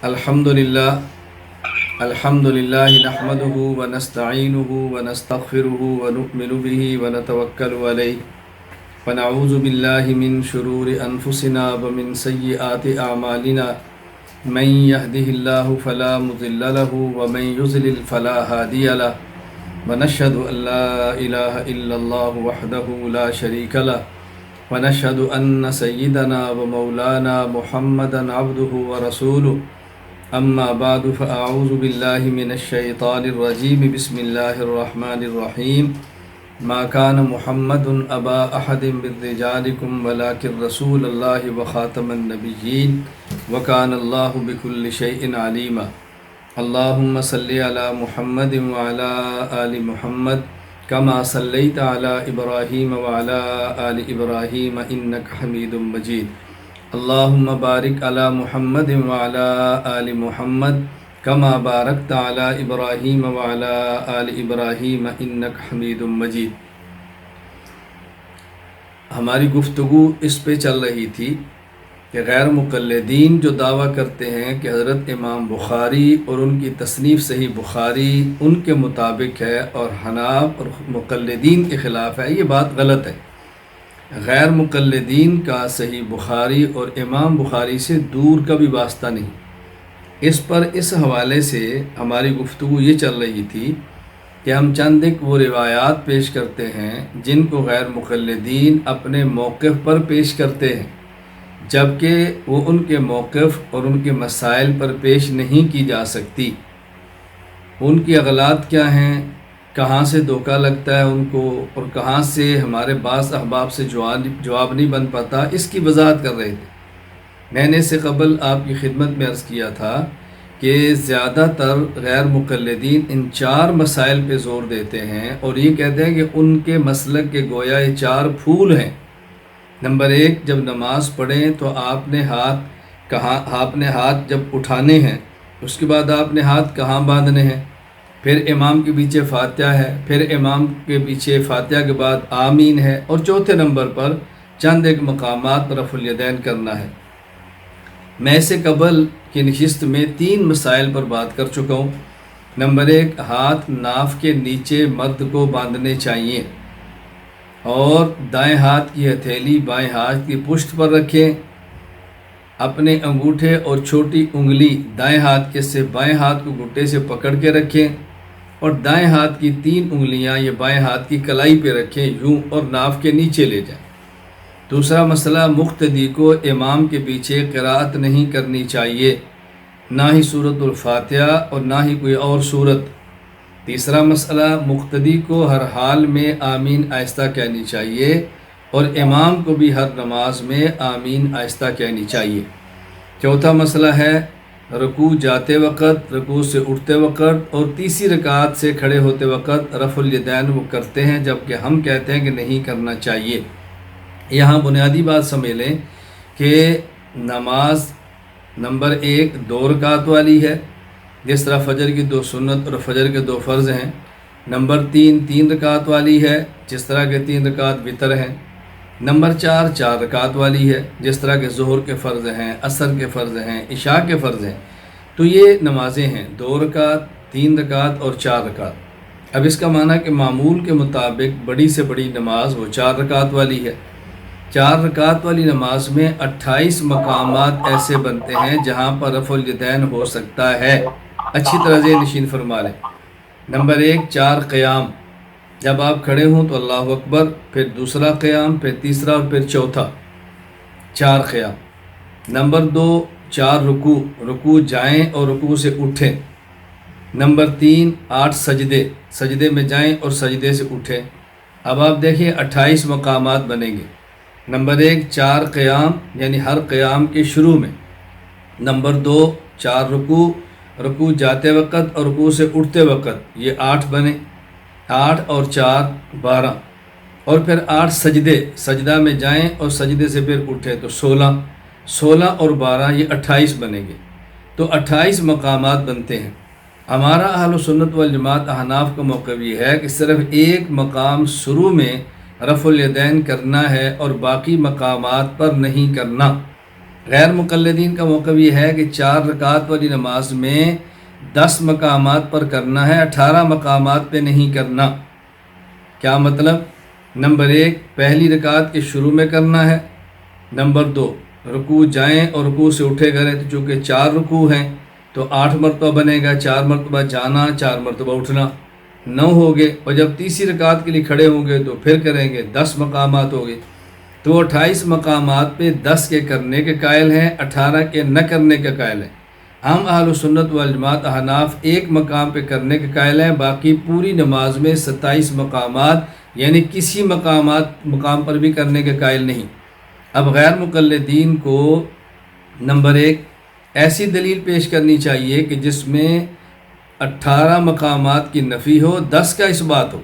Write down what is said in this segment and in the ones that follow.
الحمد للہ نحمده ونستعینه ونستغفره ونؤمن به ونتوکل علیہ ونعوذ باللہ من شرور انفسنا ومن سیئات اعمالنا من يهده الله فلا مضل له ومن يضلل فلا هادي له ونشهد ان لا اله الا الله وحده لا شريك له ونشهد ان سيدنا ومولانا محمدا عبده ورسوله اما بعد فاعوذ باللہ من الشیطان الرجیم بسم اللہ الرحمن الرحیم ما كان محمد ابا احد من رجالکم ولکن رسول اللہ وخاتم النبیین وکان اللہ بكل شیء علیما اللہم صلی علی محمد وعلی آل محمد کما صلیت علی ابراہیم وعلی آل ابراہیم انک حمید مجید اللہم بارک علی محمد وعلی آل محمد کما بارکت علی ابراہیم وعلی آل ابراہیم انک حمید مجید۔ ہماری گفتگو اس پہ چل رہی تھی کہ غیر مقلدین جو دعویٰ کرتے ہیں کہ حضرت امام بخاری اور ان کی تصنیف صحیح بخاری ان کے مطابق ہے اور حناف اور مقلدین کے خلاف ہے، یہ بات غلط ہے۔ غیر مقلدین کا صحیح بخاری اور امام بخاری سے دور کا بھی واسطہ نہیں۔ اس پر اس حوالے سے ہماری گفتگو یہ چل رہی تھی کہ ہم چند ایک وہ روایات پیش کرتے ہیں جن کو غیر مقلدین اپنے موقف پر پیش کرتے ہیں، جبکہ وہ ان کے موقف اور ان کے مسائل پر پیش نہیں کی جا سکتی۔ ان کی اغلاط کیا ہیں، کہاں سے دھوکہ لگتا ہے ان کو، اور کہاں سے ہمارے بعض احباب سے جواب نہیں بن پاتا، اس کی وضاحت کر رہے تھے۔ میں نے اس سے قبل آپ کی خدمت میں عرض کیا تھا کہ زیادہ تر غیر مقلدین ان 4 مسائل پہ زور دیتے ہیں اور یہ کہتے ہیں کہ ان کے مسلک کے گویا یہ 4 پھول ہیں۔ نمبر 1، جب نماز پڑھیں تو آپ نے ہاتھ جب اٹھانے ہیں، اس کے بعد آپ نے ہاتھ کہاں باندھنے ہیں، پھر امام کے پیچھے فاتحہ ہے، پھر امام کے پیچھے فاتحہ کے بعد آمین ہے، اور چوتھے نمبر پر چند ایک مقامات پر رفع الیدین کرنا ہے۔ میں سے قبل کی نشست میں 3 مسائل پر بات کر چکا ہوں۔ نمبر 1، ہاتھ ناف کے نیچے مرد کو باندھنے چاہیے اور دائیں ہاتھ کی ہتھیلی بائیں ہاتھ کی پشت پر رکھیں، اپنے انگوٹھے اور چھوٹی انگلی دائیں ہاتھ کے سے بائیں ہاتھ کو گھٹے سے پکڑ کے رکھیں اور دائیں ہاتھ کی 3 انگلیاں یہ بائیں ہاتھ کی کلائی پہ رکھیں یوں اور ناف کے نیچے لے جائیں۔ دوسرا مسئلہ، مقتدی کو امام کے پیچھے قراءت نہیں کرنی چاہیے، نہ ہی سورۃ الفاتحہ اور نہ ہی کوئی اور سورت۔ تیسرا مسئلہ، مقتدی کو ہر حال میں آمین آہستہ کہنی چاہیے اور امام کو بھی ہر نماز میں آمین آہستہ کہنی چاہیے۔ چوتھا مسئلہ ہے رکوع جاتے وقت، رکوع سے اٹھتے وقت اور تیسری رکعت سے کھڑے ہوتے وقت رفع الیدین وہ کرتے ہیں، جبکہ ہم کہتے ہیں کہ نہیں کرنا چاہیے۔ یہاں بنیادی بات سمجھ لیں کہ نماز نمبر 1 2 رکعت والی ہے، جس طرح فجر کی 2 سنت اور فجر کے 2 فرض ہیں۔ نمبر 3 3 رکعت والی ہے، جس طرح کے 3 رکعت وتر ہیں۔ نمبر 4 4 رکعت والی ہے، جس طرح کے ظہر کے فرض ہیں، عصر کے فرض ہیں، عشاء کے فرض ہیں۔ تو یہ نمازیں ہیں 2 رکعت 3 رکعت اور 4 رکعت۔ اب اس کا معنی کہ معمول کے مطابق بڑی سے بڑی نماز وہ 4 رکعت والی ہے۔ 4 رکعت والی نماز میں 28 مقامات ایسے بنتے ہیں جہاں پر رفع الیدین ہو سکتا ہے، اچھی طرح ذہن نشین فرما لیں۔ نمبر 1 4 قیام، جب آپ کھڑے ہوں تو اللہ اکبر، پھر دوسرا قیام، پھر تیسرا اور پھر چوتھا، 4 قیام۔ نمبر 2 4 رکوع، رکوع جائیں اور رکوع سے اٹھیں۔ نمبر 3 8 سجدے میں جائیں اور سجدے سے اٹھیں۔ اب آپ دیکھیں 28 مقامات بنیں گے۔ نمبر 1 4 قیام، یعنی ہر قیام کے شروع میں۔ نمبر 2 4 رکوع، رکوع جاتے وقت اور رکوع سے اٹھتے وقت، یہ 8 بنے، 8 اور 4 12، اور پھر 8 سجدہ میں جائیں اور سجدے سے پھر اٹھیں تو 16 اور 12 یہ 28 بنیں گے۔ تو 28 مقامات بنتے ہیں۔ ہمارا اہل سنت والجماعت احناف کا موقف یہ ہے کہ صرف ایک مقام شروع میں رفع الیدین کرنا ہے اور باقی مقامات پر نہیں کرنا۔ غیر مقلدین کا موقف یہ ہے کہ 4 رکعت والی نماز میں 10 مقامات پر کرنا ہے، 18 مقامات پہ نہیں کرنا۔ کیا مطلب؟ نمبر 1 پہلی رکعت کے شروع میں کرنا ہے، نمبر 2 رکوع جائیں اور رکوع سے اٹھے کریں تو چونکہ 4 رکوع ہیں تو 8 مرتبہ بنے گا، 4 مرتبہ جانا، 4 مرتبہ اٹھنا، 9 ہو گئے، اور جب تیسری رکعت کے لیے کھڑے ہوں گے تو پھر کریں گے، 10 مقامات ہو گئے۔ تو 28 مقامات پہ 10 کے کرنے کے قائل ہیں، 18 کے نہ کرنے کے قائل ہیں۔ ہم اہل سنت والجماعت احناف ایک مقام پہ کرنے کے قائل ہیں، باقی پوری نماز میں 27 مقامات یعنی کسی مقام پر بھی کرنے کے قائل نہیں۔ اب غیر مقلدین کو نمبر 1 ایسی دلیل پیش کرنی چاہیے کہ جس میں 18 مقامات کی نفی ہو، 10 کا اثبات ہو،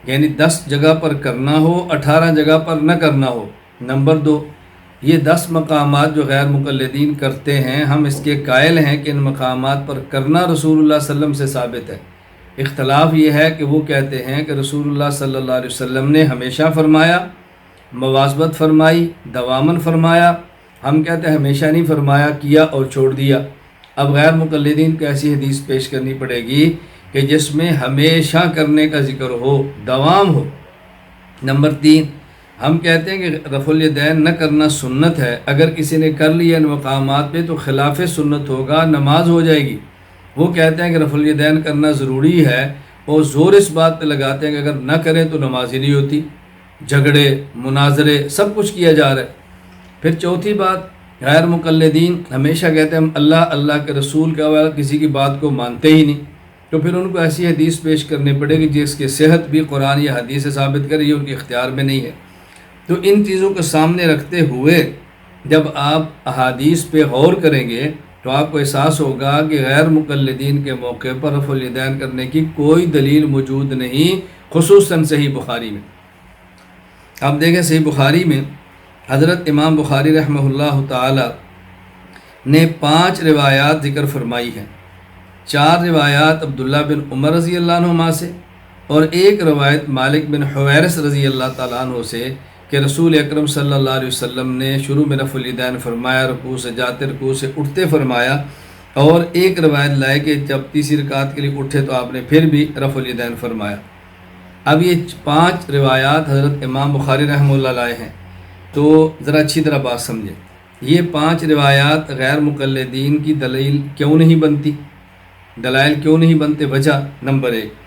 یعنی 10 جگہ پر کرنا ہو، 18 جگہ پر نہ کرنا ہو۔ نمبر 2 یہ 10 مقامات جو غیر مقلدین کرتے ہیں، ہم اس کے قائل ہیں کہ ان مقامات پر کرنا رسول اللہ صلی اللہ علیہ وسلم سے ثابت ہے۔ اختلاف یہ ہے کہ وہ کہتے ہیں کہ رسول اللہ صلی اللہ علیہ وسلم نے ہمیشہ فرمایا، مواظبت فرمائی، دوامن فرمایا۔ ہم کہتے ہیں ہمیشہ نہیں فرمایا، کیا اور چھوڑ دیا۔ اب غیر مقلدین کو ایسی حدیث پیش کرنی پڑے گی کہ جس میں ہمیشہ کرنے کا ذکر ہو، دوام ہو۔ نمبر 3 ہم کہتے ہیں کہ رفع الیدین نہ کرنا سنت ہے، اگر کسی نے کر لیا ان مقامات پہ تو خلاف سنت ہوگا، نماز ہو جائے گی۔ وہ کہتے ہیں کہ رفع الیدین کرنا ضروری ہے اور زور اس بات پہ لگاتے ہیں کہ اگر نہ کریں تو نماز ہی نہیں ہوتی۔ جھگڑے، مناظرے، سب کچھ کیا جا رہا ہے۔ پھر چوتھی بات، غیر مقلدین ہمیشہ کہتے ہیں ہم اللہ کے رسول کے حوالے کسی کی بات کو مانتے ہی نہیں، تو پھر ان کو ایسی حدیث پیش کرنی پڑے گی جس کی صحت بھی قرآن یا حدیث سے ثابت کرے، یہ ان کے اختیار میں نہیں ہے۔ تو ان چیزوں کو سامنے رکھتے ہوئے جب آپ احادیث پہ غور کریں گے تو آپ کو احساس ہوگا کہ غیر مقلدین کے موقع پر رفع الیدین کرنے کی کوئی دلیل موجود نہیں، خصوصاً صحیح بخاری میں۔ آپ دیکھیں صحیح بخاری میں حضرت امام بخاری رحمہ اللہ تعالی نے 5 روایات ذکر فرمائی ہیں۔ 4 روایات عبداللہ بن عمر رضی اللہ عنہما سے اور 1 روایت مالک بن حویرث رضی اللہ تعالیٰ عنہ سے کہ رسول اکرم صلی اللہ علیہ وسلم نے شروع میں رفع الیدین فرمایا، رکوع سے جاتے رکوع سے اٹھتے فرمایا، اور 1 روایت لائے کہ جب تیسری رکعت کے لیے اٹھے تو آپ نے پھر بھی رفع الیدین فرمایا۔ اب یہ 5 روایات حضرت امام بخاری رحمہ اللہ علیہ ہیں، تو ذرا اچھی طرح بات سمجھیں۔ یہ 5 روایات غیر مقلدین کی دلیل کیوں نہیں بنتی؟ دلائل کیوں نہیں بنتے؟ وجہ نمبر 1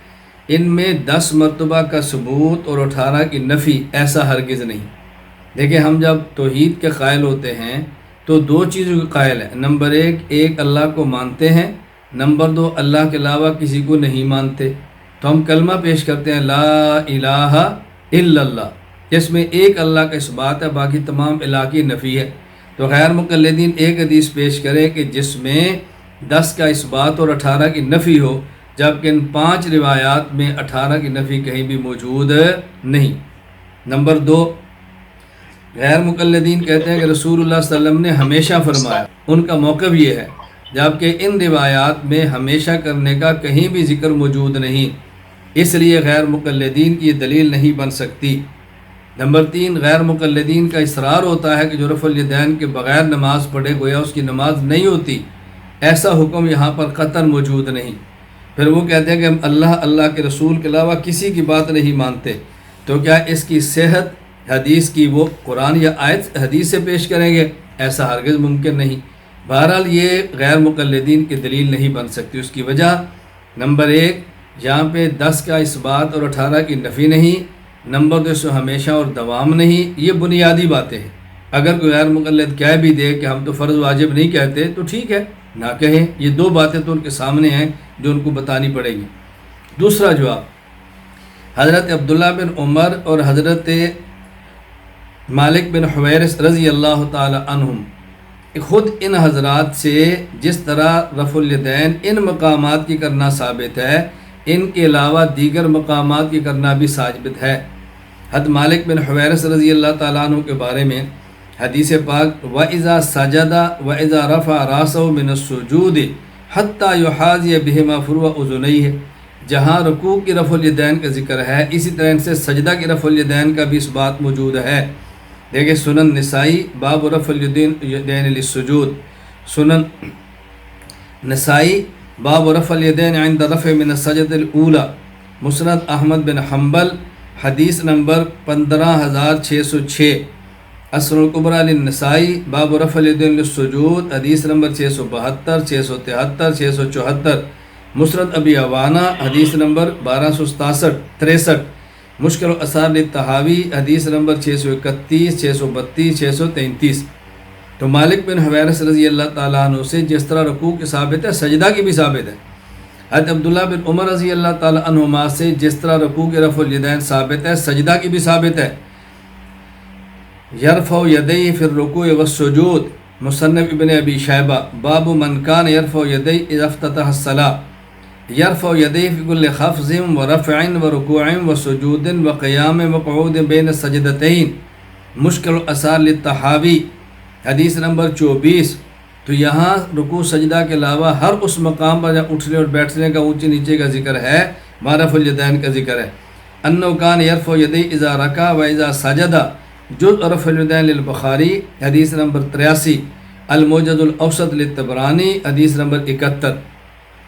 ان میں 10 مرتبہ کا ثبوت اور 18 کی نفی ایسا ہرگز نہیں۔ دیکھیں ہم جب توحید کے قائل ہوتے ہیں تو 2 چیزوں کے قائل ہیں۔ نمبر 1 اللہ کو مانتے ہیں، نمبر 2 اللہ کے علاوہ کسی کو نہیں مانتے۔ تو ہم کلمہ پیش کرتے ہیں لا الہ الا اللہ، جس میں ایک اللہ کا اثبات ہے، باقی تمام الہ کی نفی ہے۔ تو غیر مقلدین ایک حدیث پیش کریں کہ جس میں 10 کا اثبات اور 18 کی نفی ہو، جبکہ ان 5 روایات میں 18 کی نفی کہیں بھی موجود نہیں۔ نمبر 2 غیر مقلدین کہتے ہیں کہ رسول اللہ صلی اللہ علیہ وسلم نے ہمیشہ فرمایا، ان کا موقف یہ ہے، جبکہ ان روایات میں ہمیشہ کرنے کا کہیں بھی ذکر موجود نہیں، اس لیے غیر مقلدین کی یہ دلیل نہیں بن سکتی۔ نمبر 3 غیر مقلدین کا اصرار ہوتا ہے کہ جو رفع الیدین کے بغیر نماز پڑھے گویا اس کی نماز نہیں ہوتی، ایسا حکم یہاں پر قطعاً موجود نہیں۔ پھر وہ کہتے ہیں کہ ہم اللہ کے رسول کے علاوہ کسی کی بات نہیں مانتے، تو کیا اس کی صحت حدیث کی وہ قرآن یا آیت حدیث سے پیش کریں گے؟ ایسا ہرگز ممکن نہیں۔ بہرحال یہ غیر مقلدین کی دلیل نہیں بن سکتی۔ اس کی وجہ نمبر 1 یہاں پہ 10 کا اثبات اور 18 کی نفی نہیں، نمبر 2 سے ہمیشہ اور دوام نہیں۔ یہ بنیادی باتیں ہیں۔ اگر کوئی غیر مقلد کہہ بھی دے کہ ہم تو فرض واجب نہیں کہتے تو ٹھیک ہے، نہ کہیں۔ یہ 2 باتیں تو ان کے سامنے ہیں جو ان کو بتانی پڑے گی۔ دوسرا جواب، حضرت عبداللہ بن عمر اور حضرت مالک بن حویرث رضی اللہ تعالی عنہم خود ان حضرات سے جس طرح رفع الیدین ان مقامات کی کرنا ثابت ہے، ان کے علاوہ دیگر مقامات کی کرنا بھی ثابت ہے۔ حضرت مالک بن حویرث رضی اللہ تعالیٰ عنہ کے بارے میں حدیث پاک وَإِذَا سَجَدَ وَإِذَا رَفَعَ رَأْسَهُ مِنَ السُّجُودِ حَتَّى يُحَاذِيَ بِهِمَا فُرُوَ أُذُنَيْهِ، جہاں رکوع کی رفع الیدین کا ذکر ہے، اسی طرح سے سجدہ کی رفع الیدین کا بھی اس بات موجود ہے دیکھیں سنن نسائی باب رفع الیدین للسجود، سنن نسائی باب رفع الیدین عند رفع من السجدۃ الاولی، مسند احمد بن حنبل حدیث نمبر 15606، اثر الکبریٰ للنسائی باب رفع الیدین للسجود حدیث نمبر 672 673 674، مسند ابی عوانہ حدیث نمبر 1267 مشکل اثار للطحاوی حدیث نمبر 631 632 633۔ تو مالک بن حویرث رضی اللہ تعالیٰ عنہ سے جس طرح رکوع کی ثابت ہے سجدہ کی بھی ثابت ہے، حضرت عبداللہ بن عمر رضی اللہ تعالیٰ عنہما سے جس طرح رکوع کے رفع الیدین ثابت ہے سجدہ کی بھی ثابت ہے۔ یرفع یدیہ فی الرکوع والسجود، مصنف ابن ابی شیبہ باب من کان یرفع یدیہ اذا افتتح الصلاۃ، یرفع یدیہ فی کل خفض ورفع ورکوع وسجود وقیام وقعود بین السجدتین، مشکل اثار للطحاوی حدیث نمبر 24۔ تو یہاں رکوع سجدہ کے علاوہ ہر اس مقام پر جب اٹھنے اور بیٹھنے کا اونچے نیچے کا ذکر ہے رفع الیدین کا ذکر ہے۔ انہ کان یرفع یدیہ اذا رکع و اذا سجد، جزء رفع الیدین للبخاری حدیث نمبر 83، الموجز الاوسط للطبرانی حدیث نمبر 71۔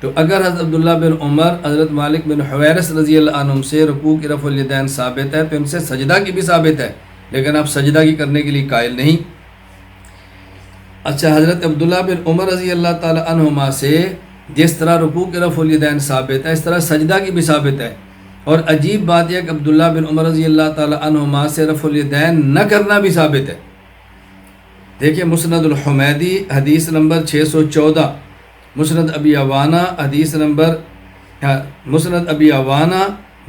تو اگر حضرت عبداللہ بن عمر حضرت مالک بن حویرث رضی اللہ عنہم سے رکوع کی رفع الیدین ثابت ہے تو ان سے سجدہ کی بھی ثابت ہے، لیکن آپ سجدہ کی کرنے کے لیے قائل نہیں۔ اچھا، حضرت عبداللہ بن عمر رضی اللہ تعالی عنہما سے جس طرح رکوع کی رفع الیدین ثابت ہے اس طرح سجدہ کی بھی ثابت ہے، اور عجیب بات یہ کہ عبداللہ بن عمر رضی اللہ تعالی عنہما سے رفع الیدین نہ کرنا بھی ثابت ہے۔ دیکھیں مسند الحمیدی حدیث نمبر 614، مسند ابی عوانہ حدیث نمبر مسند ابی عوانہ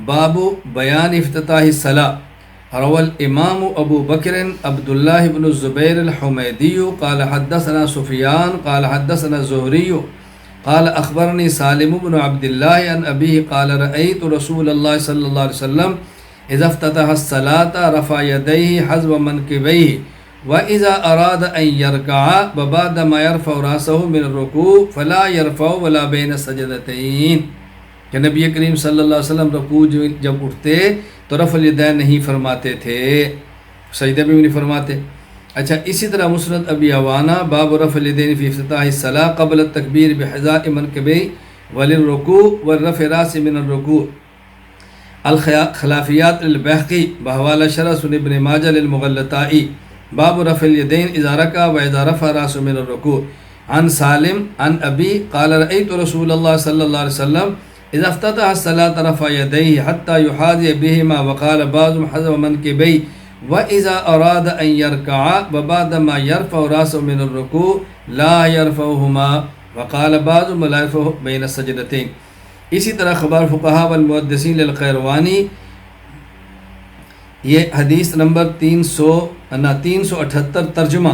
باب بیان افتتاح الصلاۃ، روى الامام ابو بکر عبداللہ بن الزبیر الحمیدی قال حدثنا سفیان قال حدثنا الزہری قال اخبرنی سالم بن عبد اللہ عن ابیہ قال رأیت رسول اللہ صلی اللہ علیہ وسلم اذا افتتح الصلاۃ رفع یدیہ حذو منکبیہ وَإِذَا أَرَادَ أَن يَرْكَعَ وَبَعْدَ مَا يَرْفَعُ رَأْسَهُ مِنَ الرُّكُوعِ فَلَا يَرْفَعُ وَلَا بَيْنَ السَّجْدَتَيْنِ، کہ نبی کریم صلی اللہ علیہ وسلم رکوع جب اٹھتے تو رفع الیدین نہیں فرماتے تھے، سجدہ بھی نہیں فرماتے۔ اچھا، اسی طرح مسند ابی عوانہ باب رفع الیدین فی افتتاح الصلاۃ قبل التکبیر بحذاء منکبیہ وللرکوع والرفع راس من الرکوع، الخلافیات للبیہقی بحوالہ شرح سنن ابن ماجہ للمغلطائی باب رفع الیدین اذا رکع و اذا رفع راسه من الرکوع، عن سالم عن ابی قال رأیت رسول اللہ صلی اللہ علیہ وسلم اذا افتتح الصلاۃ رفع یدیہ حتی یحاذی بہما وقال بعضهم حذو منکبیہ واذا اراد ان يركع وبعد ما يرفع راسه من الرکوع لا يرفعهما وقال بعضهم لا يرفع بین السجدتین۔ اسی طرح خبر فقہاء والمحدثین للقیروانی یہ حدیث نمبر 378 ترجمہ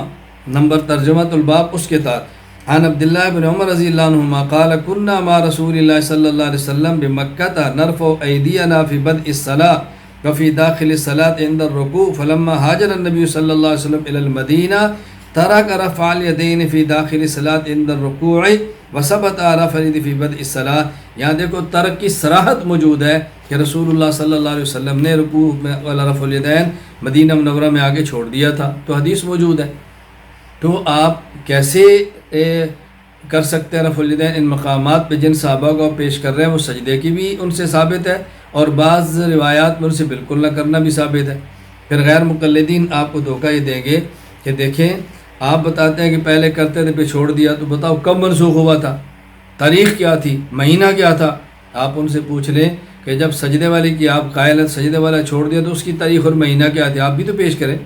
نمبر ترجمۃ الباب اس کے تحت، عن عبداللہ بن عمر رضی اللہ عنہما قال كنا مع رسول اللہ صلی اللہ علیہ وسلم بمکہ نرفع ایدینا فی بدء الصلاۃ وفی داخل الصلاۃ عند الرکوع فلما ہاجر النبی صلی اللہ علیہ وسلم الی المدینہ ترک رفع الیدین فی داخل الصلاۃ عند الرکوع وثبت رفع الیدین فی بدء الصلاۃ۔ یہاں دیکھو ترک کی صراحت موجود ہے کہ رسول اللہ صلی اللہ علیہ وسلم نے رکوع والا رفع الیدین مدینہ منورہ میں آگے چھوڑ دیا تھا، تو حدیث موجود ہے۔ تو آپ کیسے کر سکتے ہیں رفع الیدین ان مقامات پہ جن صحابہ کو پیش کر رہے ہیں وہ سجدے کی بھی ان سے ثابت ہے، اور بعض روایات میں ان سے بالکل نہ کرنا بھی ثابت ہے۔ پھر غیر مقلدین آپ کو دھوکہ یہ دیں گے کہ دیکھیں آپ بتاتے ہیں کہ پہلے کرتے تھے پھر چھوڑ دیا، تو بتاؤ کب منسوخ ہوا تھا، تاریخ کیا تھی، مہینہ کیا تھا؟ آپ ان سے پوچھ لیں کہ جب سجدے والی کی آپ قائل ہیں سجدے والا چھوڑ دیا تو اس کی تاریخ اور مہینہ کیا تھی، آپ بھی تو پیش کریں،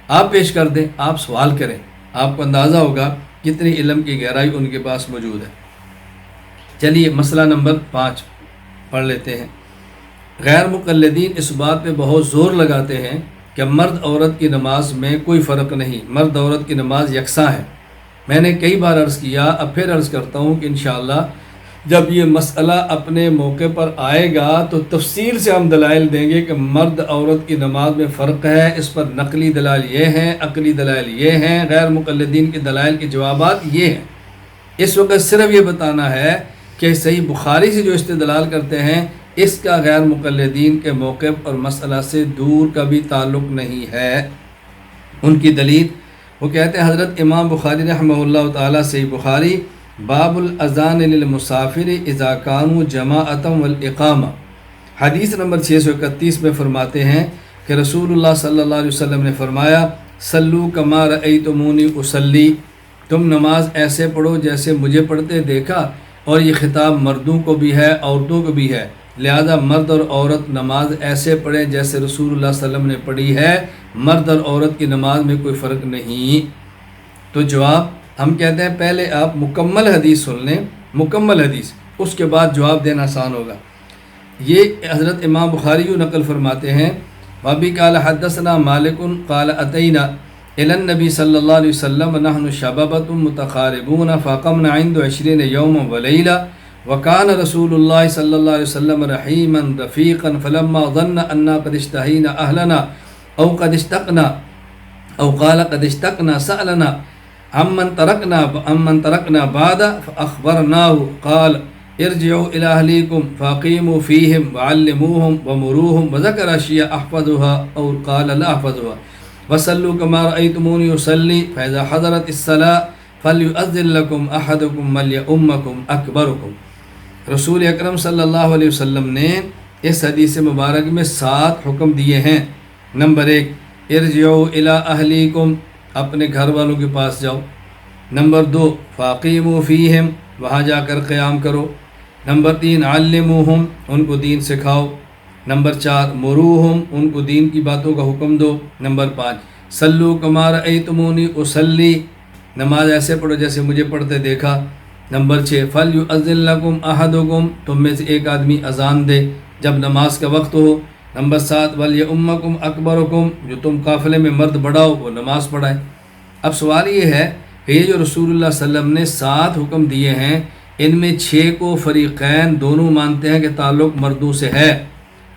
آپ پیش کر دیں، آپ سوال کریں، آپ کو اندازہ ہوگا کتنی علم کی گہرائی ان کے پاس موجود ہے۔ چلیے مسئلہ نمبر 5 پڑھ لیتے ہیں۔ غیر مقلدین اس بات پہ بہت زور لگاتے ہیں کہ مرد عورت کی نماز میں کوئی فرق نہیں، مرد عورت کی نماز یکساں ہے۔ میں نے کئی بار عرض کیا، اب پھر عرض کرتا ہوں کہ انشاءاللہ جب یہ مسئلہ اپنے موقع پر آئے گا تو تفصیل سے ہم دلائل دیں گے کہ مرد عورت کی نماز میں فرق ہے، اس پر نقلی دلائل یہ ہیں، عقلی دلائل یہ ہیں، غیر مقلدین کے دلائل کے جوابات یہ ہیں۔ اس وقت صرف یہ بتانا ہے کہ صحیح بخاری سے جو استدلال کرتے ہیں اس کا غیر مقلدین کے موقف اور مسئلہ سے دور کا بھی تعلق نہیں ہے۔ ان کی دلیل وہ کہتے ہیں حضرت امام بخاری رحمہ اللہ تعالیٰ سے بخاری باب الاذان للمسافر اذا کانوا جماعۃ والاقامہ حدیث نمبر 631 میں فرماتے ہیں کہ رسول اللہ صلی اللہ علیہ وسلم نے فرمایا صلو کما رأیتمونی اصلی، تم نماز ایسے پڑھو جیسے مجھے پڑھتے دیکھا۔ اور یہ خطاب مردوں کو بھی ہے عورتوں کو بھی ہے، لہذا مرد اور عورت نماز ایسے پڑھیں جیسے رسول اللہ صلی اللہ علیہ وسلم نے پڑھی ہے، مرد اور عورت کی نماز میں کوئی فرق نہیں۔ تو جواب ہم کہتے ہیں پہلے آپ مکمل حدیث سن لیں، مکمل حدیث، اس کے بعد جواب دینا آسان ہوگا۔ یہ حضرت امام بخاری یوں نقل فرماتے ہیں وابی قال حدثنا مالک قال اتینا الی النبی صلی اللہ علیہ وسلم نحن شبابۃ متقاربون فاقمنا عند 20 یوما ولیلہ وکان رسول اللہ صلی اللہ علیہ وسلم رحیما رفیقا فلما ظن انا قد اشتهینا اہلنا او قد اشتقنا او قال قد اشتقنا سألنا عمن ترکنا بعد فاخبرناه قال ارجعوا الى اهلیکم فاقیموا فیہم وعلموہم ومروہم وذکر اشیاء احفظها او قال لا احفظها وصلوا كما رأيتموني يصلي فإذا حضرت الصلاة فليؤذن لكم أحدكم وليؤمكم أكبركم۔ رسول اکرم صلی اللہ علیہ وسلم نے اس حدیث مبارک میں 7 حکم دیے ہیں۔ نمبر 1 ارجعوا الى اہلیکم، اپنے گھر والوں کے پاس جاؤ۔ نمبر 2 فاقیموا فیہم، وہاں جا کر قیام کرو۔ نمبر 3 علموہم، ان کو دین سکھاؤ۔ نمبر 4 مروہم، ان کو دین کی باتوں کا حکم دو۔ نمبر 5 صلو کما رأیتمونی اصلی، نماز ایسے پڑھو جیسے مجھے پڑھتے دیکھا۔ نمبر 6 فلیؤذن لکم احدکم، تم میں سے ایک آدمی اذان دے جب نماز کا وقت ہو۔ نمبر 7 ولیؤمکم اکبرکم، جو تم قافلے میں مرد بڑا ہو وہ نماز پڑھائے۔ اب سوال یہ ہے کہ یہ جو رسول اللہ صلی اللہ علیہ وسلم نے 7 حکم دیے ہیں، ان میں 6 کو فریقین دونوں مانتے ہیں کہ تعلق مردوں سے ہے۔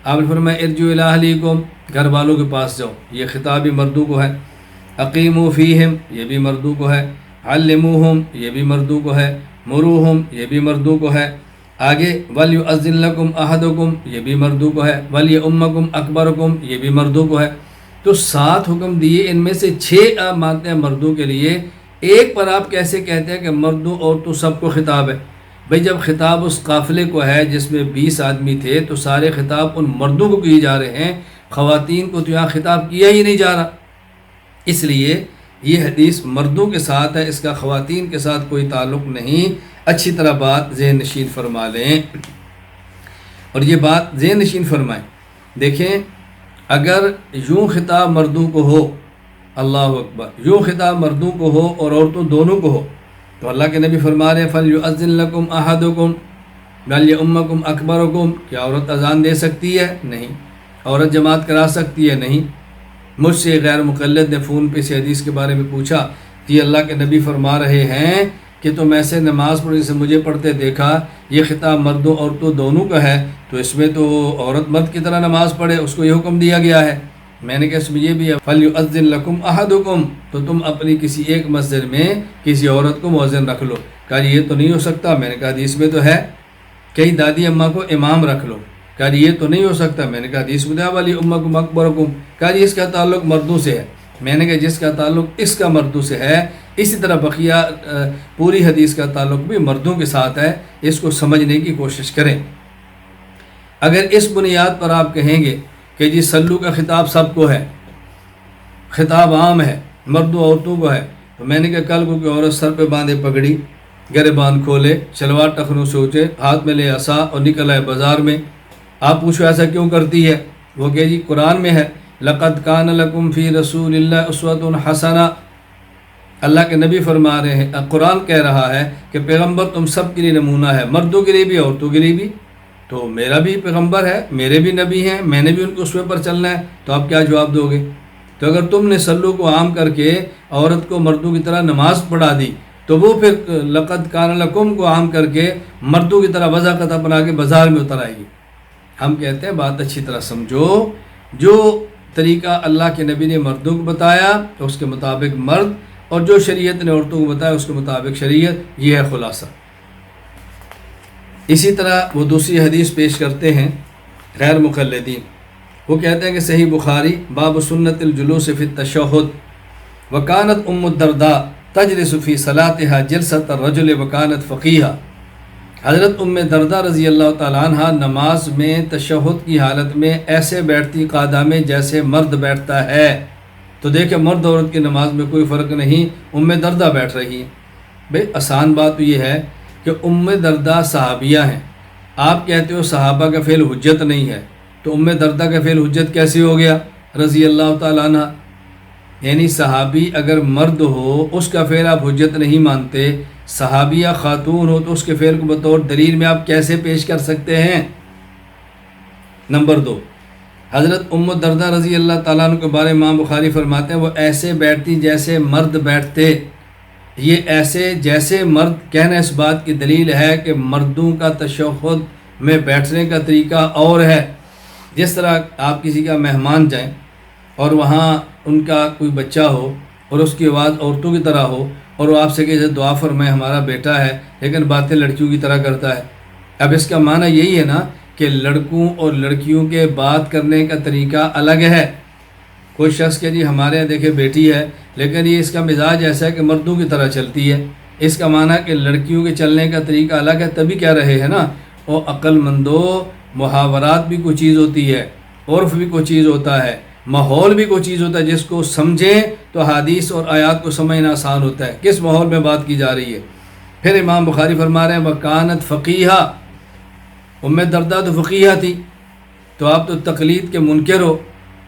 آپ نے فرمایا ارجعوا الی اہلیکم، گھر والوں کے پاس جاؤ، یہ خطاب بھی مردوں کو ہے۔ اقیموا فیہم، یہ بھی مردوں کو ہے۔ علموہم، یہ بھی مردوں کو ہے۔ مروہم، یہ بھی مردوں کو ہے۔ آگے ولیؤذن لکم احدکم، یہ بھی مردوں کو ہے۔ ولیؤمکم اکبرکم، یہ بھی مردوں کو ہے۔ تو 7 حکم دیے، ان میں سے 6 آپ مانتے ہیں مردوں کے لیے، ایک پر آپ کیسے کہتے ہیں کہ مردوں عورتوں سب کو خطاب ہے؟ بھئی جب خطاب اس قافلے کو ہے جس میں 20 آدمی تھے تو سارے خطاب ان مردوں کو کیے جا رہے ہیں، خواتین کو تو یہاں خطاب کیا ہی نہیں جا رہا۔ اس لیے یہ حدیث مردوں کے ساتھ ہے، اس کا خواتین کے ساتھ کوئی تعلق نہیں۔ اچھی طرح بات ذہن نشین فرما لیں، اور یہ بات ذہن نشین فرمائیں۔ دیکھیں اگر یوں خطاب مردوں کو ہو، اللہ اکبر، یوں خطاب مردوں کو ہو اور عورتوں دونوں کو ہو، تو اللہ کے نبی فرما رہے ہیں فلیؤذن لکم احدکم ولیؤمکم اکبرکم، کیا عورت اذان دے سکتی ہے؟ نہیں۔ عورت جماعت کرا سکتی ہے؟ نہیں۔ مجھ سے غیر مقلد نے فون پہ اس حدیث کے بارے میں پوچھا کہ اللہ کے نبی فرما رہے ہیں کہ تم ایسے نماز پڑھنے سے مجھے پڑھتے دیکھا، یہ خطاب مردوں عورتوں دونوں کا ہے، تو اس میں تو عورت مرد کی طرح نماز پڑھے، اس کو یہ حکم دیا گیا ہے۔ میں نے کہا اس میں یہ بھی ہے فلیؤذن لکم احدکم، تو تم اپنی کسی ایک مسجد میں کسی عورت کو مؤذن رکھ لو۔ کہا یہ تو نہیں ہو سکتا۔ میں نے کہا حدیث میں تو ہے، کئی دادی اماں کو امام رکھ لو۔ کہا یہ تو نہیں ہو سکتا۔ میں نے کہا حدیث میں ہے ولیؤمکم اکبرکم۔ کہا اس کا تعلق مردوں سے ہے۔ میں نے کہا جس کا تعلق اس کا مردوں سے ہے، اسی طرح بقیہ پوری حدیث کا تعلق بھی مردوں کے ساتھ ہے، اس کو سمجھنے کی کوشش کریں۔ اگر اس بنیاد پر آپ کہیں گے کہ جی سلو کا خطاب سب کو ہے، خطاب عام ہے، مردوں عورتوں کو ہے، تو میں نے کہا کل کو کہ عورت سر پہ باندھے پگڑی، گریبان کھولے، شلوار ٹخنوں سے اونچے، ہاتھ میں لے عصا اور نکل آئے بازار میں، آپ پوچھو ایسا کیوں کرتی ہے؟ وہ کہ جی قرآن میں ہے لقد کان لکم فی رسول اللہ اسوۃ حسنہ، اللہ کے نبی فرما رہے ہیں، قرآن کہہ رہا ہے کہ پیغمبر تم سب کے لیے نمونہ ہے، مردوں کے لیے بھی عورتوں کے لیے بھی۔ تو میرا بھی پیغمبر ہے، میرے بھی نبی ہیں، میں نے بھی ان کے اسوے پر چلنا ہے، تو آپ کیا جواب دو گے؟ تو اگر تم نے سلو کو عام کر کے عورت کو مردوں کی طرح نماز پڑھا دی، تو وہ پھر لقد کان لکم کو عام کر کے مردوں کی طرح وضاحت بنا کے بازار میں اتر آئے گی۔ ہم کہتے ہیں بات اچھی طرح سمجھو، جو طریقہ اللہ کے نبی نے مردوں کو بتایا تو اس کے مطابق مرد، اور جو شریعت نے عورتوں کو بتایا اس کے مطابق شریعت، یہ ہے خلاصہ۔ اسی طرح وہ دوسری حدیث پیش کرتے ہیں غیر مقلدین، وہ کہتے ہیں کہ صحیح بخاری باب سنت الجلوس فی التشہد، وکانت ام الدرداء تجلس فی صلاتها جلسۃ الرجل وکانت فقیہا، حضرت ام درداء رضی اللہ تعالیٰ عنہ نماز میں تشہد کی حالت میں ایسے بیٹھتی قاعدہ میں جیسے مرد بیٹھتا ہے۔ تو دیکھیں مرد عورت کی نماز میں کوئی فرق نہیں، ام درداء بیٹھ رہی ہیں۔ بھئی آسان بات یہ ہے کہ ام درداء صحابیہ ہیں، آپ کہتے ہو صحابہ کا فعل حجت نہیں ہے، تو ام درداء کا فعل حجت کیسے ہو گیا رضی اللہ تعالیٰ عنہ؟ یعنی صحابی اگر مرد ہو اس کا فعل آپ حجت نہیں مانتے، صحابیہ خاتون ہو تو اس کے فعل کو بطور دلیل میں آپ کیسے پیش کر سکتے ہیں؟ نمبر 2، حضرت ام الدرداء رضی اللہ تعالیٰ عنہ کے بارے میں امام بخاری فرماتے ہیں وہ ایسے بیٹھتی جیسے مرد بیٹھتے۔ یہ ایسے جیسے مرد کہنا اس بات کی دلیل ہے کہ مردوں کا تشہد میں بیٹھنے کا طریقہ اور ہے۔ جس طرح آپ کسی کا مہمان جائیں اور وہاں ان کا کوئی بچہ ہو اور اس کی آواز عورتوں کی طرح ہو اور وہ آپ سے کہ دعا فرمائے ہمارا بیٹا ہے لیکن باتیں لڑکیوں کی طرح کرتا ہے، اب اس کا معنی یہی ہے نا کہ لڑکوں اور لڑکیوں کے بات کرنے کا طریقہ الگ ہے۔ کوئی شخص کہ جی ہمارے یہاں دیکھے بیٹی ہے لیکن یہ اس کا مزاج ایسا ہے کہ مردوں کی طرح چلتی ہے، اس کا معنی کہ لڑکیوں کے چلنے کا طریقہ الگ ہے، تبھی کہہ رہے ہیں نا وہ عقل مندو، محاورات بھی کوئی چیز ہوتی ہے، عرف بھی کوئی چیز ہوتا ہے، ماحول بھی کوئی چیز ہوتا ہے، جس کو سمجھیں تو حدیث اور آیات کو سمجھنا آسان ہوتا ہے کس ماحول میں بات کی جا رہی ہے۔ پھر امام بخاری فرما رہے ہیں وکانت فقیہا، ام درداء تو فقیہہ تھی، تو آپ تو تقلید کے منکر ہو،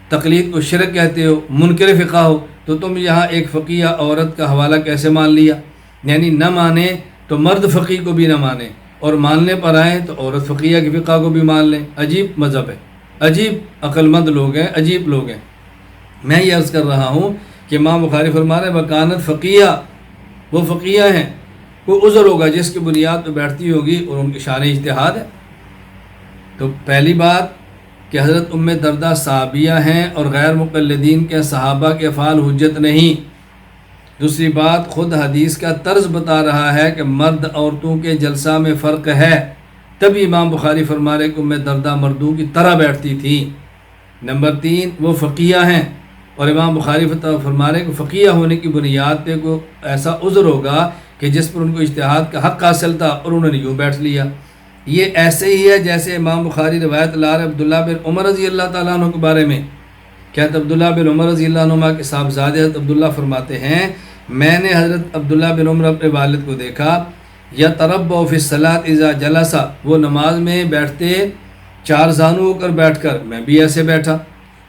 تقلید کو شرک کہتے ہو، منکر فقہ ہو، تو تم یہاں ایک فقیہ عورت کا حوالہ کیسے مان لیا؟ یعنی نہ مانے تو مرد فقیہ کو بھی نہ مانے اور ماننے پر آئیں تو عورت فقیہ کی فقہ کو بھی مان لیں۔ عجیب مذہب ہے، عجیب عقل مند لوگ ہیں، عجیب لوگ ہیں۔ میں یہ عرض کر رہا ہوں کہ امام بخاری فرما رہے ہیں وکانت فقیہ، وہ فقیہ ہیں، کوئی عذر ہوگا جس کی بنیاد پہ بیٹھتی ہوگی اور ان کی شان اجتہاد ہے۔ تو پہلی بات کہ حضرت ام درداء صحابیہ ہیں اور غیر مقلدین کے صحابہ کے افعال حجت نہیں۔ دوسری بات خود حدیث کا طرز بتا رہا ہے کہ مرد عورتوں کے جلسہ میں فرق ہے، تبھی امام بخاری فرما رہے کہ ام درداء مردوں کی طرح بیٹھتی تھی۔ نمبر 3، وہ فقیہ ہیں اور امام بخاری فرما رہے کہ فقیہ ہونے کی بنیاد پہ کوئی ایسا عذر ہوگا کہ جس پر ان کو اجتہاد کا حق حاصل تھا اور انہوں نے یوں بیٹھ لیا۔ یہ ایسے ہی ہے جیسے امام بخاری روایت لا رہے عبداللہ بن عمر رضی اللہ تعالیٰ عنہ کے بارے میں، کہتے عبداللہ بن عمر رضی اللہ عنہ کے صاحبزادے حضرت عبداللہ فرماتے ہیں میں نے حضرت عبداللہ بن عمر اپنے والد کو دیکھا یتربع فی الصلاۃ اذا جلس، وہ نماز میں بیٹھتے چار زانو ہو کر بیٹھ کر، میں بھی ایسے بیٹھا،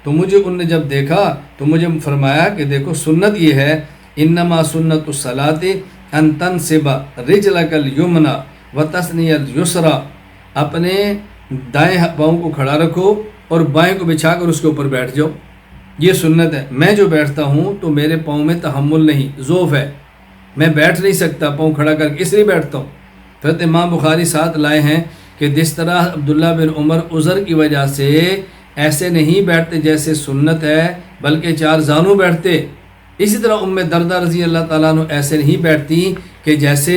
تو مجھے ان نے جب دیکھا تو مجھے فرمایا کہ دیکھو سنت یہ ہے انما سنت الصلاۃ ان تنصب رجلک الیمنی وتثنی الیسری، اپنے دائیں پاؤں کو کھڑا رکھو اور بائیں کو بچھا کر اس کے اوپر بیٹھ جاؤ، یہ سنت ہے۔ میں جو بیٹھتا ہوں تو میرے پاؤں میں تحمل نہیں، ضعف ہے، میں بیٹھ نہیں سکتا پاؤں کھڑا کر کے، اس لیے بیٹھتا ہوں۔ پھر امام بخاری ساتھ لائے ہیں کہ جس طرح عبداللہ بن عمر عذر کی وجہ سے ایسے نہیں بیٹھتے جیسے سنت ہے بلکہ چار زانو بیٹھتے، اسی طرح ام درداء رضی اللہ تعالیٰ عنہ ایسے نہیں بیٹھتی کہ جیسے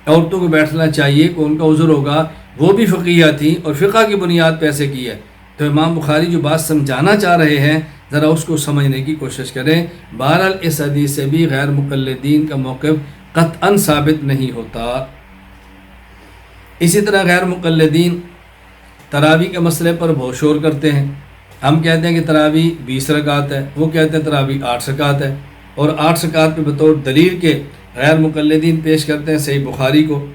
عورتوں کو بیٹھنا چاہیے کہ ان کا عذر ہوگا، وہ بھی فقیہ تھیں اور فقہ کی بنیاد پہ ایسے کی ہے۔ تو امام بخاری جو بات سمجھانا چاہ رہے ہیں ذرا اس کو سمجھنے کی کوشش کریں۔ بہرحال اس حدیث سے بھی غیر مقلدین کا موقف قطعاً ثابت نہیں ہوتا۔ اسی طرح غیر مقلدین تراویح کے مسئلے پر بہت شور کرتے ہیں۔ ہم کہتے ہیں کہ تراویح 20 رکعت ہے، وہ کہتے ہیں تراویح 8 رکعت ہے، اور 8 رکعت پہ بطور دلیل کے غیر مقلدین پیش کرتے ہیں صحیح بخاری کو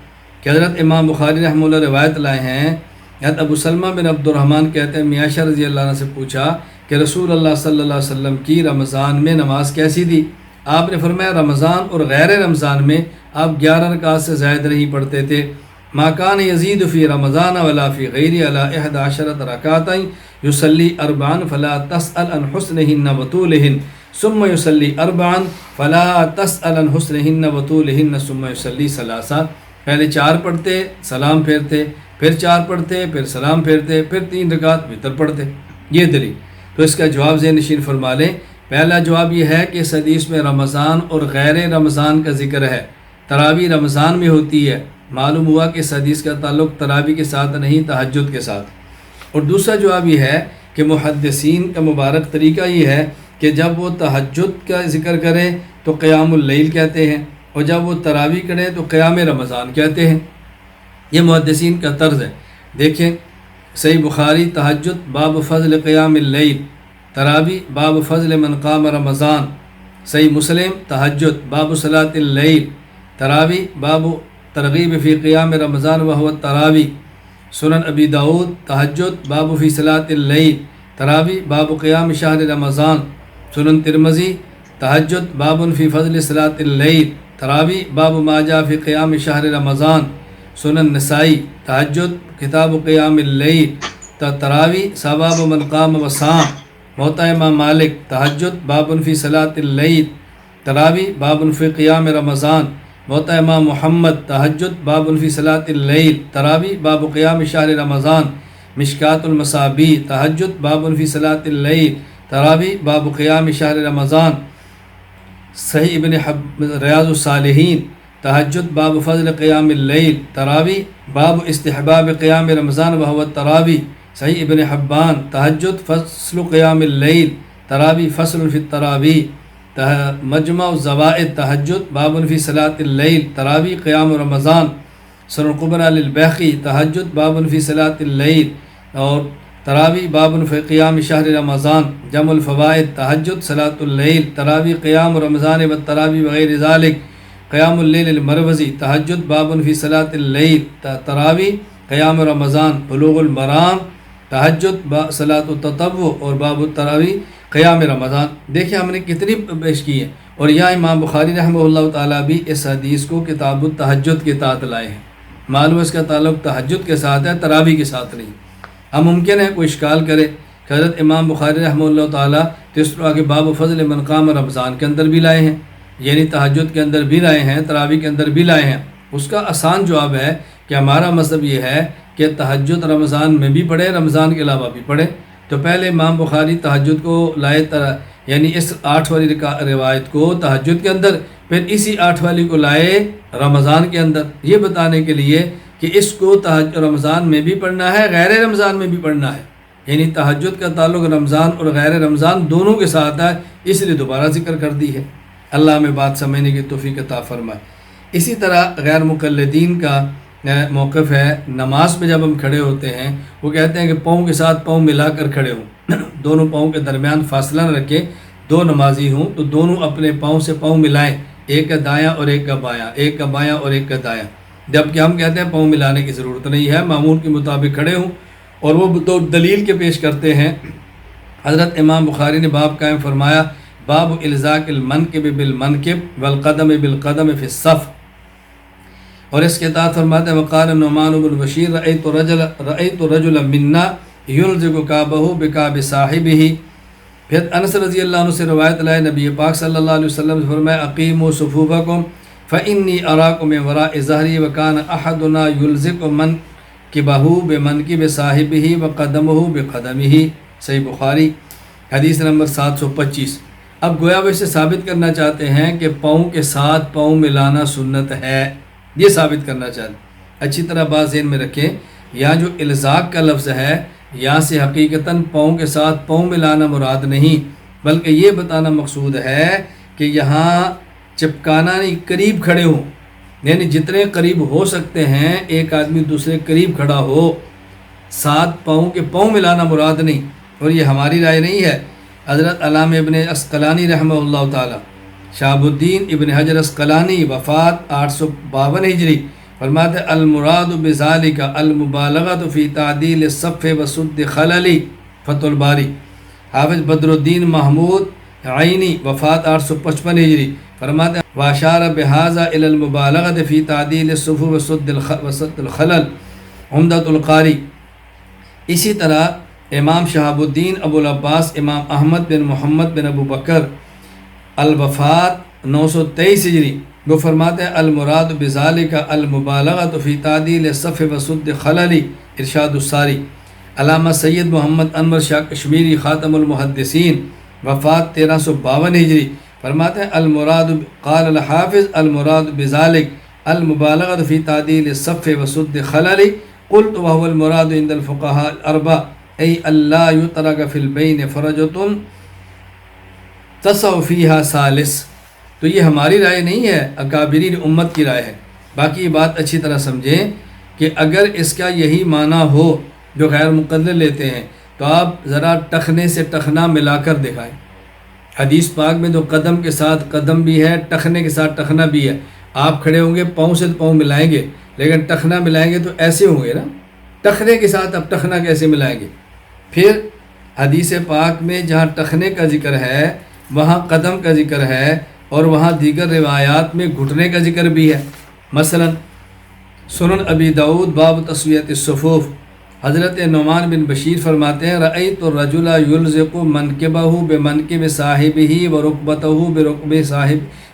کہ حضرت امام بخاری رحمہ اللہ روایت لائے ہیں، حضرت ابو سلمہ بن عبد الرحمن کہتے ہیں میں عائشہ رضی اللہ عنہ سے پوچھا کہ رسول اللہ صلی اللہ علیہ وسلم کی رمضان میں نماز کیسی تھی؟ آپ نے فرمایا رمضان اور غیر رمضان میں آپ 11 رکعت سے زائد نہیں پڑھتے تھے۔ ما کان یزید فی رمضان ولا فی غیر علی 11 رکعات یصلی 4 فلا تسأل عن حسنہن وطولہن ثم یصلی 4 فلا تسأل عن حسنہن وطولہن ثم یصلی 3۔ پہلے 4 پڑھتے سلام پھیرتے، پھر 4 پڑھتے پھر سلام پھیرتے، پھر 3 رکعت وتر پڑھتے، یہ دلیل۔ تو اس کا جواب ذہن نشین فرما لیں۔ پہلا جواب یہ ہے کہ اس حدیث میں رمضان اور غیر رمضان کا ذکر ہے، تراویح رمضان میں ہوتی ہے، معلوم ہوا کہ اس حدیث کا تعلق تراویح کے ساتھ نہیں تہجد کے ساتھ۔ اور دوسرا جواب یہ ہے کہ محدثین کا مبارک طریقہ یہ ہے کہ جب وہ تہجد کا ذکر کریں تو قیام اللیل کہتے ہیں، اور جب وہ تراویح کریں تو قیام رمضان کہتے ہیں۔ یہ محدثین کا طرز ہے۔ دیکھیں صحیح بخاری تہجد باب فضل قیام اللیل، تراویح باب فضل من قام رمضان، صحیح مسلم تہجد باب صلاۃ اللیل، تراویح باب ترغیب فی قیام رمضان وهو التراویح، سنن ابی داود تہجد باب فی صلاۃ اللیل، تراویح باب قیام شہر رمضان، سنن ترمذی تہجد باب فی فضل صلاۃ اللیل، تراویح باب ما جاء فی قیام شہر رمضان، سنن نسائی تہجد کتاب قیام اللیل، تراویح ثواب من قام وصام، موطا امام مالک تہجد باب فی صلاۃ اللیل، تراویح باب فی قیام رمضان، موطا امام محمد تہجد باب فی صلاۃ اللیل، تراویح باب قیام شہر رمضان، مشکات المصابیح تہجد باب فی صلاۃ اللیل، تراویح باب قیام شہر رمضان، صحیح ریاض الصالحین تہجد باب فضل قیام اللیل، تراویح باب استحباب قیام رمضان وهو التراویح، صحیح ابن حبان تہجد فصل قیام اللیل، تراویح فصل فی التراویح، مجمع الزوائد تہجد باب فی صلاۃ اللیل، تراویح قیام رمضان، سنن کبری للبیہقی تہجد باب فی صلاۃ اللیل، اور تراویح باب فی قیام شہر رمضان، جمع الفوائد تہجد صلاۃ اللیل، تراویح قیام رمضان والتراویح وغیر ذالک، قیام اللیل المروزی تہجد باب فی صلاۃ اللیل، تراویح قیام رمضان، بلوغ المرام تہجد صلاۃ التطوع، اور باب التراویح قیام رمضان۔ دیکھیں ہم نے کتنی پیش کی ہے، اور یہاں امام بخاری رحمہ اللہ تعالیٰ بھی اس حدیث کو کتاب التہجد کے تحت لائے ہیں۔ معلوم اس کا تعلق تہجد کے ساتھ ہے، تراویح کے ساتھ نہیں۔ اب ممکن ہے کوئی اشکال کرے کہ حضرت امام بخاری رحمہ اللہ تعالیٰ تو اس طرح کے باب فضل من قام رمضان کے اندر بھی لائے ہیں، یعنی تہجد کے اندر بھی لائے ہیں، تراویح کے اندر بھی لائے ہیں۔ اس کا آسان جواب ہے کہ ہمارا مذہب یہ ہے کہ تہجد رمضان میں بھی پڑھے، رمضان کے علاوہ بھی پڑھے۔ تو پہلے امام بخاری تہجد کو لائے، یعنی اس 8 والی روایت کو تہجد کے اندر، پھر اسی 8 والی کو لائے رمضان کے اندر، یہ بتانے کے لیے کہ اس کو رمضان میں بھی پڑھنا ہے، غیر رمضان میں بھی پڑھنا ہے، یعنی تہجد کا تعلق رمضان اور غیر رمضان دونوں کے ساتھ ہے، اس لیے دوبارہ ذکر کر دی ہے۔ اللہ ہمیں بات سمجھنے کی توفیق عطا فرمائے۔ اسی طرح غیر مقلدین کا موقف ہے، نماز میں جب ہم کھڑے ہوتے ہیں وہ کہتے ہیں کہ پاؤں کے ساتھ پاؤں ملا کر کھڑے ہوں، دونوں پاؤں کے درمیان فاصلہ نہ رکھیں، دو نمازی ہوں تو دونوں اپنے پاؤں سے پاؤں ملائیں، ایک کا دایاں اور ایک کا بایاں، ایک کا بایاں اور ایک کا دایاں، جبکہ ہم کہتے ہیں پاؤں ملانے کی ضرورت نہیں ہے، معمول کے مطابق کھڑے ہوں۔ اور وہ دو دلیل کے پیش کرتے ہیں۔ حضرت امام بخاری نے باب قائم فرمایا باب الزاق المنکب بالمنکب والقدم بالقدم فی الصف، اور اس کے تحت فرماتے ہیں وقال نعمان بن بشیر رأیت رجلا منا یلزق کعبہ بکعب صاحبہ۔ پھر انس رضی اللہ عنہ سے روایت لائے، نبی پاک صلی اللہ علیہ وسلم سے فرمایا اقیموا صفوفکم فإنی اراکم من وراء ظہری وکان احدنا یلزق منکبہ بمنکب صاحبہ وقدمہ بقدمہ، صحیح بخاری حدیث نمبر 725۔ اب گویا وہ اسے ثابت کرنا چاہتے ہیں کہ پاؤں کے ساتھ پاؤں ملانا سنت ہے، یہ ثابت کرنا چاہتے ہیں۔ اچھی طرح بات ذہن میں رکھیں، یہاں جو الزاق کا لفظ ہے یہاں سے حقیقتاً پاؤں کے ساتھ پاؤں ملانا مراد نہیں، بلکہ یہ بتانا مقصود ہے کہ یہاں چپکانا نہیں، قریب کھڑے ہوں، یعنی جتنے قریب ہو سکتے ہیں ایک آدمی دوسرے قریب کھڑا ہو، ساتھ پاؤں کے پاؤں ملانا مراد نہیں۔ اور یہ ہماری رائے نہیں ہے، حضرت علامہ ابن عسقلانی رحمہ اللہ تعالی، شہاب الدین ابن حجر عسقلانی وفات 852 ہجری، فرماتے المراد بذالک المبالغۃ فی تعدیل الصف وسد خلل، فتح الباری۔ حافظ بدر الدین محمود عینی وفات 855 ہجری، فرماتے واشار بہذا الی المبالغۃ فی تعدیل الصفوف وسد الخلل، عمدۃ القاری۔ اسی طرح امام شہاب الدین ابو العباس امام احمد بن محمد بن ابو بکر الوفات 923 ہجری، وہ فرماتے ہیں المراد بذالک المبالغۃ فی تعدیل الصف وسد خلل، ارشاد الساری۔ علامہ سید محمد انور شاہ کشمیری خاتم المحدثین وفات 1352 ہجری، فرماتے ہیں المراد قال الحافظ المراد بذالک المبالغۃ فی تعدیل الصف وسد خلل، قلت وهو المراد عند الفقهاء الاربعہ ای اللہ یترک فی البین فرجۃ تصع فیہا ثالث، تو یہ ہماری رائے نہیں ہے، اکابرین امت کی رائے ہے۔ باقی یہ بات اچھی طرح سمجھیں کہ اگر اس کا یہی معنی ہو جو غیر مقلد لیتے ہیں تو آپ ذرا ٹخنے سے ٹخنا ملا کر دکھائیں۔ حدیث پاک میں تو قدم کے ساتھ قدم بھی ہے، ٹخنے کے ساتھ ٹخنا بھی ہے۔ آپ کھڑے ہوں گے پاؤں سے پاؤں ملائیں گے، لیکن ٹخنا ملائیں گے تو ایسے ہوں گے نا، ٹخنے کے ساتھ اب ٹخنا کیسے ملائیں گے؟ پھر حدیث پاک میں جہاں ٹخنے کا ذکر ہے وہاں قدم کا ذکر ہے، اور وہاں دیگر روایات میں گھٹنے کا ذکر بھی ہے۔ مثلا سنن ابی داؤد باب تسویۃ الصفوف، حضرت نعمان بن بشیر فرماتے ہیں رأیت الرجل یلزق منکبہ بمنکب صاحبہ ورکبتہ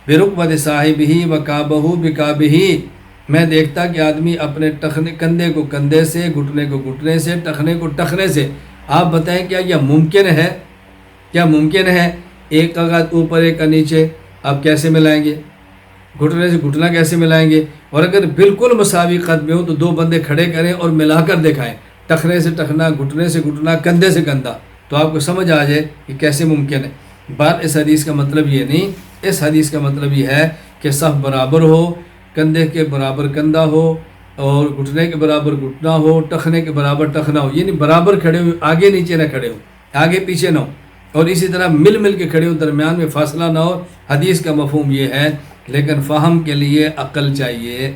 برکبت صاحبہ وکعبہ بکعبہ، میں دیکھتا کہ آدمی اپنے کندھے کو کندھے سے، گھٹنے کو گھٹنے سے، ٹخنے کو ٹخنے سے۔ آپ بتائیں کیا یہ ممکن ہے؟ کیا ممکن ہے ایک کا اوپر ایک کا نیچے؟ آپ کیسے ملائیں گے؟ گھٹنے سے گھٹنا کیسے ملائیں گے؟ اور اگر بالکل مساوی قد میں ہو تو دو بندے کھڑے کریں اور ملا کر دکھائیں، ٹخنے سے ٹخنا، گھٹنے سے گھٹنا، کندھے سے کندھا، تو آپ کو سمجھ آ جائے کہ کیسے ممکن ہے۔ بات اس حدیث کا مطلب یہ نہیں، اس حدیث کا مطلب یہ ہے کہ صف برابر ہو، کندھے کے برابر کندھا ہو اور گھٹنے کے برابر گھٹنا ہو، ٹخنے کے برابر ٹخنا ہو، یعنی برابر کھڑے ہو، آگے نیچے نہ کھڑے ہو، آگے پیچھے نہ ہو، اور اسی طرح مل کے کھڑے ہو، درمیان میں فاصلہ نہ ہو۔ حدیث کا مفہوم یہ ہے، لیکن فہم کے لیے عقل چاہیے،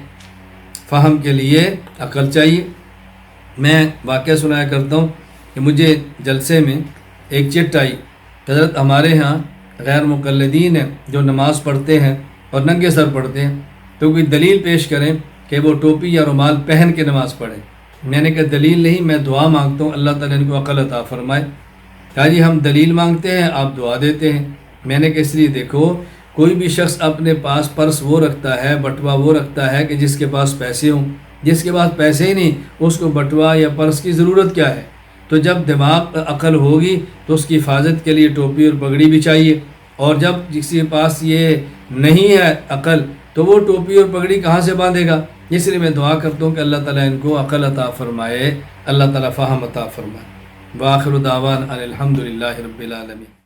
فہم کے لیے عقل چاہیے۔ میں واقعہ سنایا کرتا ہوں کہ مجھے جلسے میں ایک چٹ آئی، حضرت ہمارے ہاں غیر مقلدین ہیں جو نماز پڑھتے ہیں اور ننگے سر پڑھتے ہیں، تو کوئی دلیل پیش کریں کہ وہ ٹوپی یا رومال پہن کے نماز پڑھیں۔ میں نے کہا دلیل نہیں، میں دعا مانگتا ہوں اللہ تعالیٰ ان کو عقل عطا فرمائے۔ کہا جی ہم دلیل مانگتے ہیں، آپ دعا دیتے ہیں۔ میں نے کہا اس لیے دیکھو، کوئی بھی شخص اپنے پاس پرس وہ رکھتا ہے، بٹوا وہ رکھتا ہے کہ جس کے پاس پیسے ہوں، جس کے پاس پیسے ہی نہیں اس کو بٹوا یا پرس کی ضرورت کیا ہے؟ تو جب دماغ عقل ہوگی تو اس کی حفاظت کے لیے ٹوپی اور پگڑی بھی چاہیے، اور جب کسی کے پاس یہ نہیں ہے عقل تو وہ ٹوپی اور پگڑی کہاں سے باندھے گا؟ اس لیے میں دعا کرتا ہوں کہ اللہ تعالیٰ ان کو عقل عطا فرمائے، اللہ تعالیٰ فہم عطا فرمائے۔ وآخر دعوانا ان الحمد للہ رب العالمین۔